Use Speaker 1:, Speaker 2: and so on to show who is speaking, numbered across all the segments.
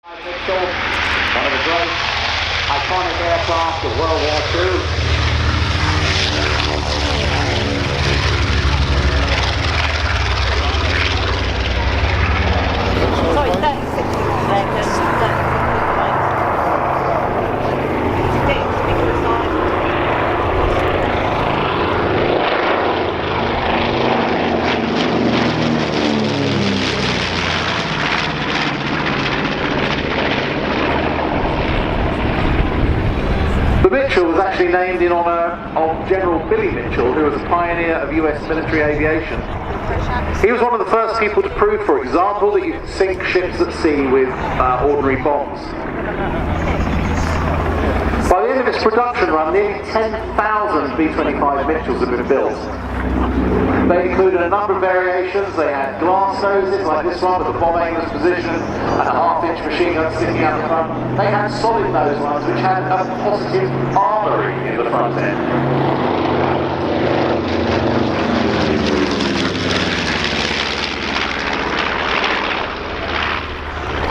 Speaker 1: Mitchell, one of the great iconic aircraft of World War II.
Speaker 2: Sorry, 36 seconds.
Speaker 1: The Mitchell was actually named in honour of General Billy Mitchell, who was a pioneer of US military aviation. He was one of the first people to prove, for example, that you could sink ships at sea with ordinary bombs. By the end of its production run, nearly 10,000 B-25 Mitchells had been built. They included a number of variations. They had glass noses like this one with a bomb aimer's position and a half-inch machine gun sticking out the front. They had solid nose ones which had a positive armoury in the front end.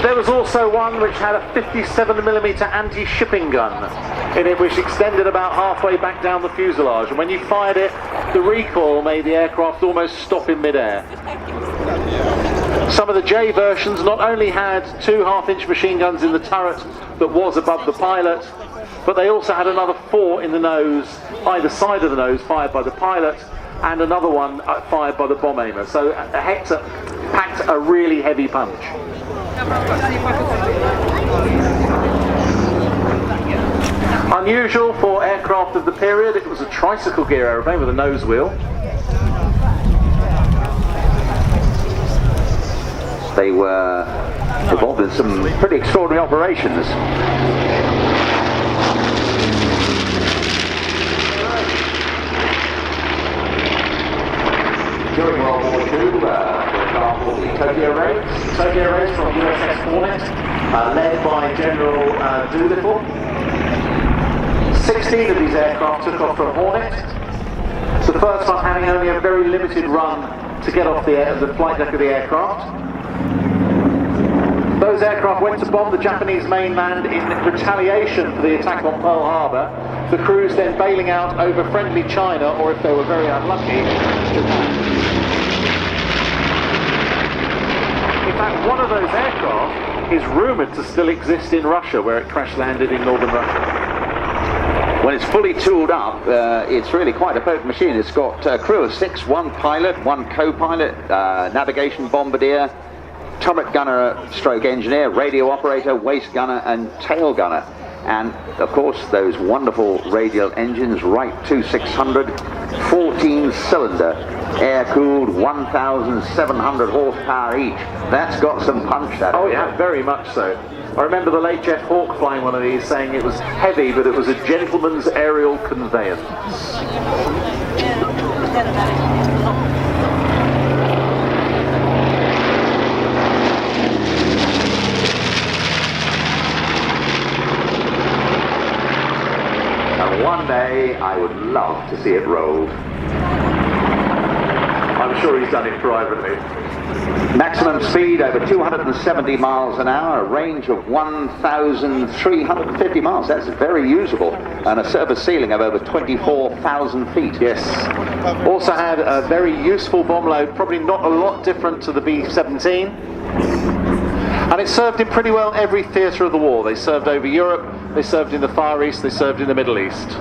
Speaker 1: There was also one which had a 57mm anti-shipping gun in it, which extended about halfway back down the fuselage, and when you fired it, the recoil made the aircraft almost stop in mid-air. Some of the J versions not only had two half-inch machine guns in the turret that was above the pilot, but they also had another 4 in the nose, either side of the nose, fired by the pilot, and another one fired by the bomb aimer. So a Hector packed a really heavy punch. Unusual for aircraft of the period, it was a tricycle gear aeroplane with a nose wheel.
Speaker 3: They were involved in some pretty extraordinary operations.
Speaker 1: During World War II, for example, the Tokyo race from USS Hornet, led by General Doolittle. 16 of these aircraft took off from Hornet, the first one having only a very limited run to get off the flight deck of the aircraft. Those aircraft went to bomb the Japanese mainland in retaliation for the attack on Pearl Harbor, the crews then bailing out over friendly China, or if they were very unlucky, Japan. In fact, one of those aircraft is rumoured to still exist in Russia, where it crash-landed in northern Russia.
Speaker 3: When it's fully tooled up, it's really quite a potent machine. It's got a crew of 6, 1 pilot, 1 co-pilot, navigation bombardier, turret gunner stroke engineer, radio operator, waist gunner and tail gunner. And of course those wonderful radial engines, Wright 2600, 14-cylinder, air-cooled, 1,700 horsepower each. That's got some punch, that.
Speaker 1: Oh yeah, very much so. I remember the late Jeff Hawke flying one of these, saying it was heavy, but it was a gentleman's aerial conveyance.
Speaker 3: And one day I would love to see it rolled.
Speaker 1: I'm sure he's done it privately.
Speaker 3: Maximum speed over 270 miles an hour, a range of 1,350 miles. That's very usable. And a service ceiling of over 24,000 feet.
Speaker 1: Yes. Also had a very useful bomb load, probably not a lot different to the B-17. And it served in pretty well every theatre of the war. They served over Europe, they served in the Far East, they served in the Middle East.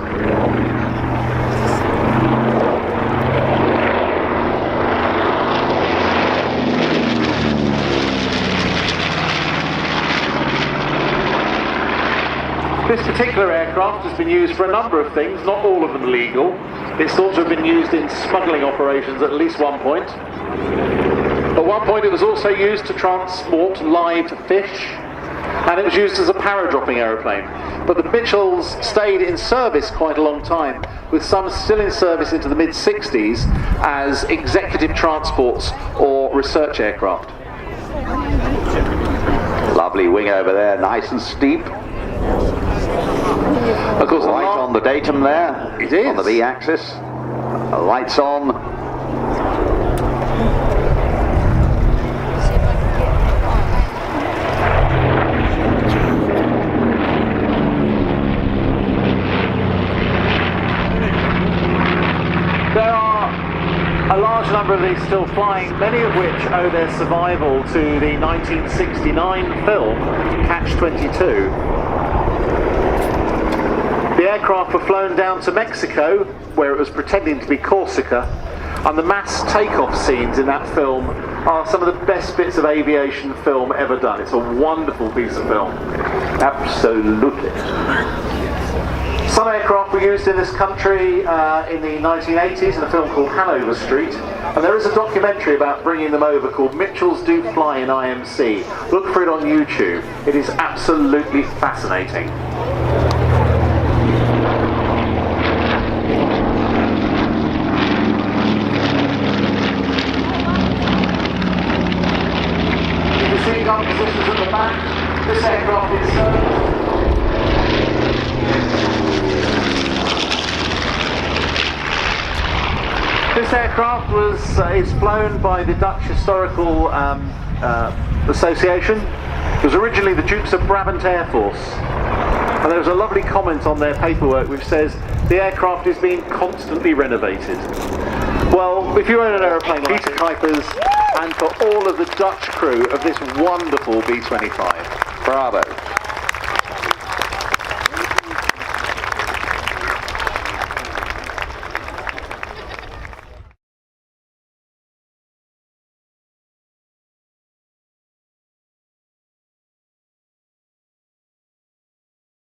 Speaker 1: This particular aircraft has been used for a number of things, not all of them legal. It's thought to have been used in smuggling operations at least one point. At one point it was also used to transport live fish, and it was used as a para-dropping aeroplane. But the Mitchells stayed in service quite a long time, with some still in service into the mid-60s as executive transports or research aircraft.
Speaker 3: Lovely wing over there, nice and steep.
Speaker 1: Of course,
Speaker 3: right on the datum there.
Speaker 1: It is.
Speaker 3: On the B-axis. Lights on.
Speaker 1: number of these still flying, many of which owe their survival to the 1969 film Catch-22. The aircraft were flown down to Mexico, where it was pretending to be Corsica, and the mass takeoff scenes in that film are some of the best bits of aviation film ever done. It's a wonderful piece of film. Absolutely. Some aircraft were used in this country in the 1980s in a film called Hanover Street, and there is a documentary about bringing them over called Mitchells Do Fly in IMC. Look for it on YouTube. It is absolutely fascinating. You can see compositions at the back. This aircraft is This aircraft is flown by the Dutch Historical Association. It was originally the Dukes of Brabant Air Force. And there's a lovely comment on their paperwork which says the aircraft is being constantly renovated. Well, if you own an aeroplane like Peter Kuipers, and for all of the Dutch crew of this wonderful B-25,
Speaker 3: Bravo.